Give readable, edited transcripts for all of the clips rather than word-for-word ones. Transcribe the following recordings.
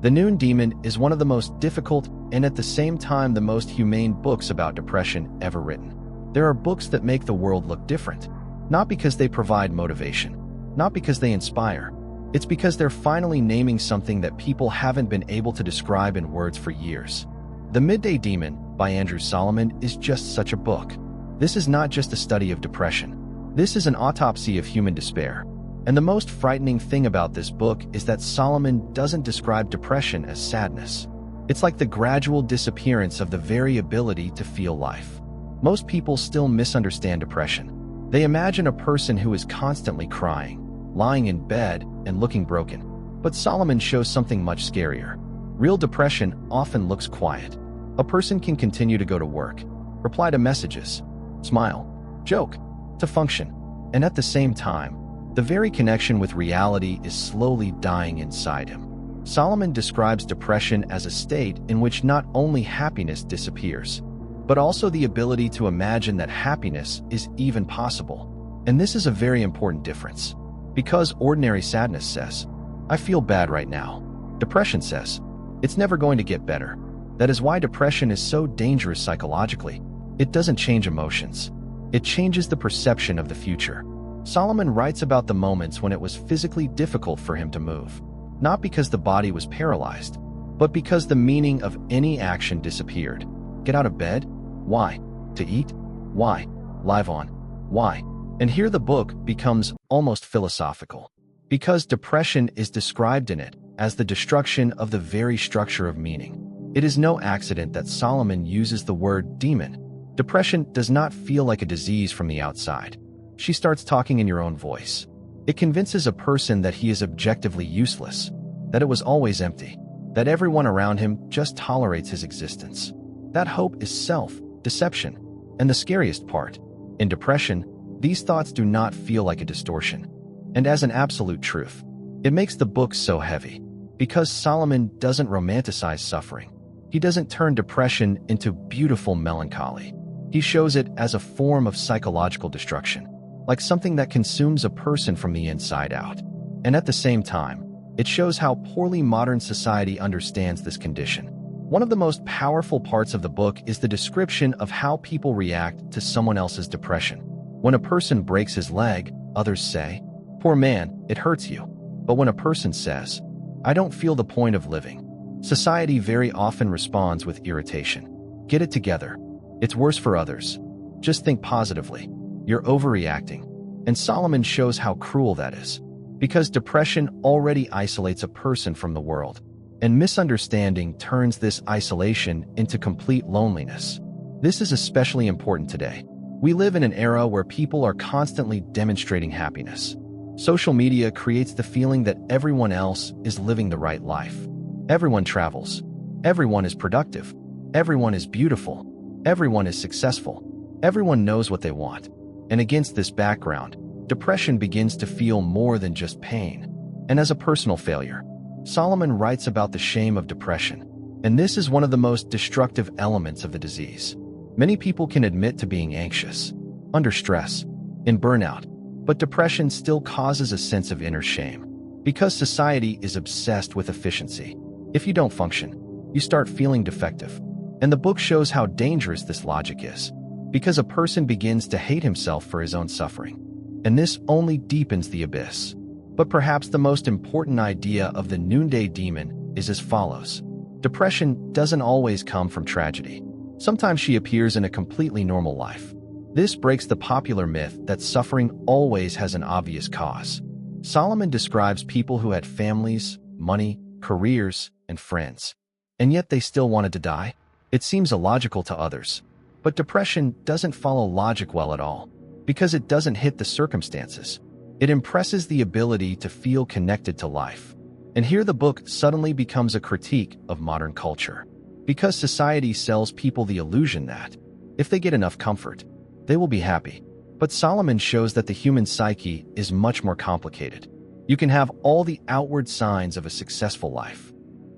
The Noonday Demon is one of the most difficult and at the same time the most humane books about depression ever written. There are books that make the world look different, not because they provide motivation, not because they inspire. It's because they're finally naming something that people haven't been able to describe in words for years. The Noonday Demon by Andrew Solomon is just such a book. This is not just a study of depression. This is an autopsy of human despair. And the most frightening thing about this book is that Solomon doesn't describe depression as sadness. It's like the gradual disappearance of the very ability to feel life. Most people still misunderstand depression. They imagine a person who is constantly crying, lying in bed, and looking broken. But Solomon shows something much scarier. Real depression often looks quiet. A person can continue to go to work, reply to messages, smile, joke, to function, and at the same time, the very connection with reality is slowly dying inside him. Solomon describes depression as a state in which not only happiness disappears, but also the ability to imagine that happiness is even possible. And this is a very important difference. Because ordinary sadness says, "I feel bad right now." Depression says, "It's never going to get better." That is why depression is so dangerous psychologically. It doesn't change emotions. It changes the perception of the future. Solomon writes about the moments when it was physically difficult for him to move, not because the body was paralyzed, but because the meaning of any action disappeared. Get out of bed? Why? To eat? Why? Live on? Why? And here the book becomes almost philosophical, because depression is described in it as the destruction of the very structure of meaning. It is no accident that Solomon uses the word demon. Depression does not feel like a disease from the outside. She starts talking in your own voice. It convinces a person that he is objectively useless, that it was always empty, that everyone around him just tolerates his existence. That hope is self-deception. And the scariest part, in depression, these thoughts do not feel like a distortion. And as an absolute truth, it makes the book so heavy, because Solomon doesn't romanticize suffering. He doesn't turn depression into beautiful melancholy. He shows it as a form of psychological destruction, like something that consumes a person from the inside out. And at the same time, it shows how poorly modern society understands this condition. One of the most powerful parts of the book is the description of how people react to someone else's depression. When a person breaks his leg, others say, "Poor man, it hurts you." But when a person says, "I don't feel the point of living," society very often responds with irritation. "Get it together. It's worse for others. Just think positively. You're overreacting." And Solomon shows how cruel that is, because depression already isolates a person from the world, and misunderstanding turns this isolation into complete loneliness. This is especially important today. We live in an era where people are constantly demonstrating happiness. Social media creates the feeling that everyone else is living the right life. Everyone travels. Everyone is productive. Everyone is beautiful. Everyone is successful. Everyone knows what they want. And against this background, depression begins to feel more than just pain, and as a personal failure. Solomon writes about the shame of depression, and this is one of the most destructive elements of the disease. Many people can admit to being anxious, under stress, in burnout, but depression still causes a sense of inner shame, because society is obsessed with efficiency. If you don't function, you start feeling defective. And the book shows how dangerous this logic is, because a person begins to hate himself for his own suffering. And this only deepens the abyss. But perhaps the most important idea of the Noonday Demon is as follows. Depression doesn't always come from tragedy. Sometimes she appears in a completely normal life. This breaks the popular myth that suffering always has an obvious cause. Solomon describes people who had families, money, careers, and friends, and yet they still wanted to die. It seems illogical to others. But depression doesn't follow logic well at all, because it doesn't hit the circumstances. It impresses the ability to feel connected to life. And here the book suddenly becomes a critique of modern culture, because society sells people the illusion that, if they get enough comfort, they will be happy. But Solomon shows that the human psyche is much more complicated. You can have all the outward signs of a successful life,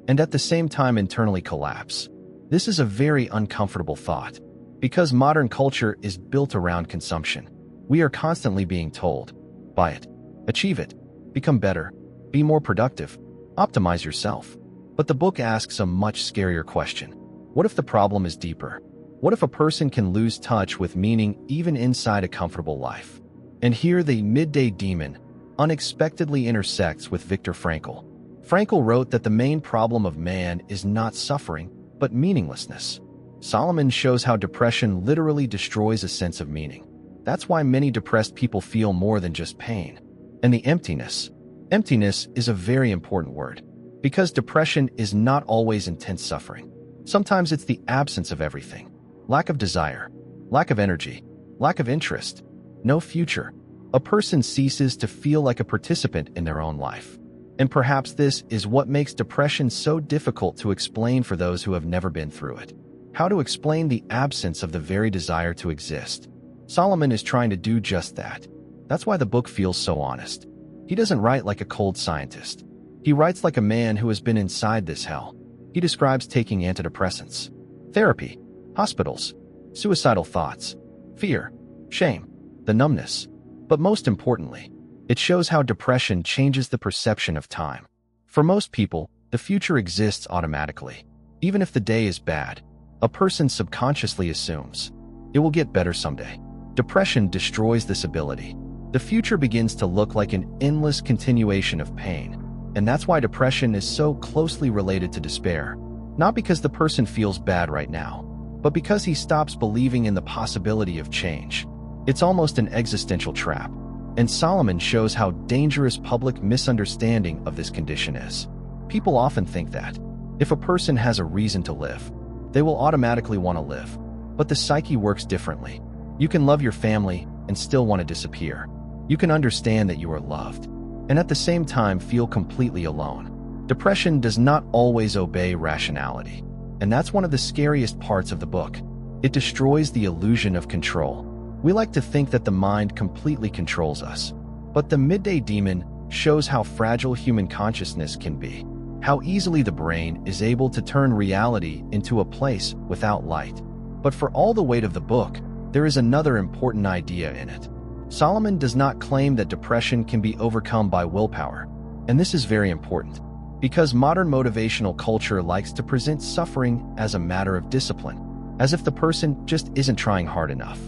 and at the same time internally collapse. This is a very uncomfortable thought, because modern culture is built around consumption. We are constantly being told, buy it, achieve it, become better, be more productive, optimize yourself. But the book asks a much scarier question. What if the problem is deeper? What if a person can lose touch with meaning even inside a comfortable life? And here the Midday Demon unexpectedly intersects with Viktor Frankl. Frankl wrote that the main problem of man is not suffering, but meaninglessness. Solomon shows how depression literally destroys a sense of meaning. That's why many depressed people feel more than just pain. And the emptiness. Emptiness is a very important word, because depression is not always intense suffering. Sometimes it's the absence of everything. Lack of desire, lack of energy, lack of interest, no future. A person ceases to feel like a participant in their own life. And perhaps this is what makes depression so difficult to explain for those who have never been through it. How to explain the absence of the very desire to exist. Solomon is trying to do just that. That's why the book feels so honest. He doesn't write like a cold scientist. He writes like a man who has been inside this hell. He describes taking antidepressants, therapy, hospitals, suicidal thoughts, fear, shame, the numbness. But most importantly, it shows how depression changes the perception of time. For most people, the future exists automatically. Even if the day is bad, a person subconsciously assumes it will get better someday. Depression destroys this ability. The future begins to look like an endless continuation of pain. And that's why depression is so closely related to despair. Not because the person feels bad right now, but because he stops believing in the possibility of change. It's almost an existential trap. And Solomon shows how dangerous public misunderstanding of this condition is. People often think that if a person has a reason to live, they will automatically want to live. But the psyche works differently. You can love your family and still want to disappear. You can understand that you are loved, and at the same time feel completely alone. Depression does not always obey rationality. And that's one of the scariest parts of the book. It destroys the illusion of control. We like to think that the mind completely controls us. But the Midday Demon shows how fragile human consciousness can be. How easily the brain is able to turn reality into a place without light. But for all the weight of the book, there is another important idea in it. Solomon does not claim that depression can be overcome by willpower. And this is very important, because modern motivational culture likes to present suffering as a matter of discipline, as if the person just isn't trying hard enough.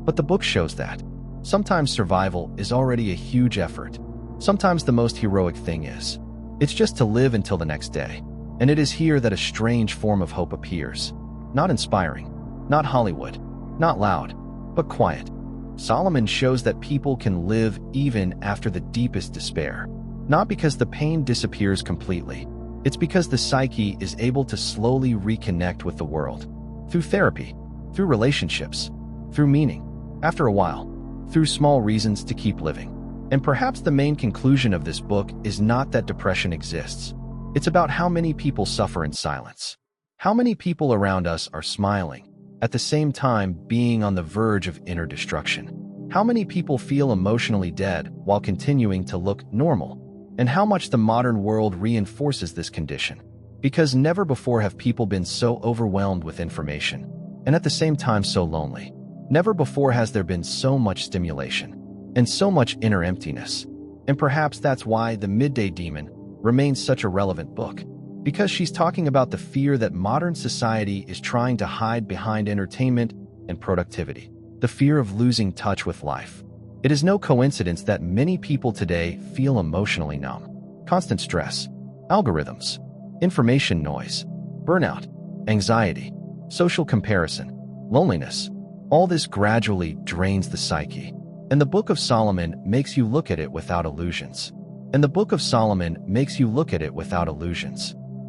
But the book shows that sometimes survival is already a huge effort. Sometimes the most heroic thing is, it's just to live until the next day. And it is here that a strange form of hope appears. Not inspiring, not Hollywood, not loud, but quiet. Solomon shows that people can live even after the deepest despair. Not because the pain disappears completely. It's because the psyche is able to slowly reconnect with the world. Through therapy, through relationships, through meaning. After a while, through small reasons to keep living. And perhaps the main conclusion of this book is not that depression exists. It's about how many people suffer in silence. How many people around us are smiling, at the same time being on the verge of inner destruction. How many people feel emotionally dead while continuing to look normal. And how much the modern world reinforces this condition. Because never before have people been so overwhelmed with information, and at the same time so lonely. Never before has there been so much stimulation, and so much inner emptiness. And perhaps that's why The Midday Demon remains such a relevant book. Because she's talking about the fear that modern society is trying to hide behind entertainment and productivity. The fear of losing touch with life. It is no coincidence that many people today feel emotionally numb. Constant stress, algorithms, information noise, burnout, anxiety, social comparison, loneliness. All this gradually drains the psyche. And the Book of Solomon makes you look at it without illusions.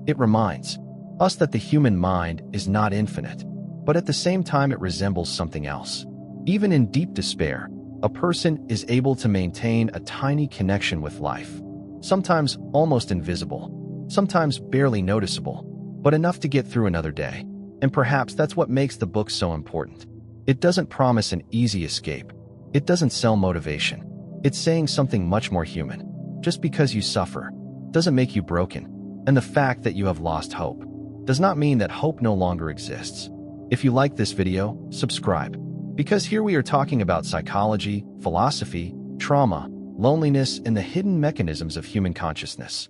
It reminds us that the human mind is not infinite, but at the same time it resembles something else. Even in deep despair, a person is able to maintain a tiny connection with life. Sometimes almost invisible, sometimes barely noticeable, but enough to get through another day. And perhaps that's what makes the book so important. It doesn't promise an easy escape. It doesn't sell motivation. It's saying something much more human. Just because you suffer doesn't make you broken. And the fact that you have lost hope does not mean that hope no longer exists. If you like this video, subscribe. Because here we are talking about psychology, philosophy, trauma, loneliness, and the hidden mechanisms of human consciousness.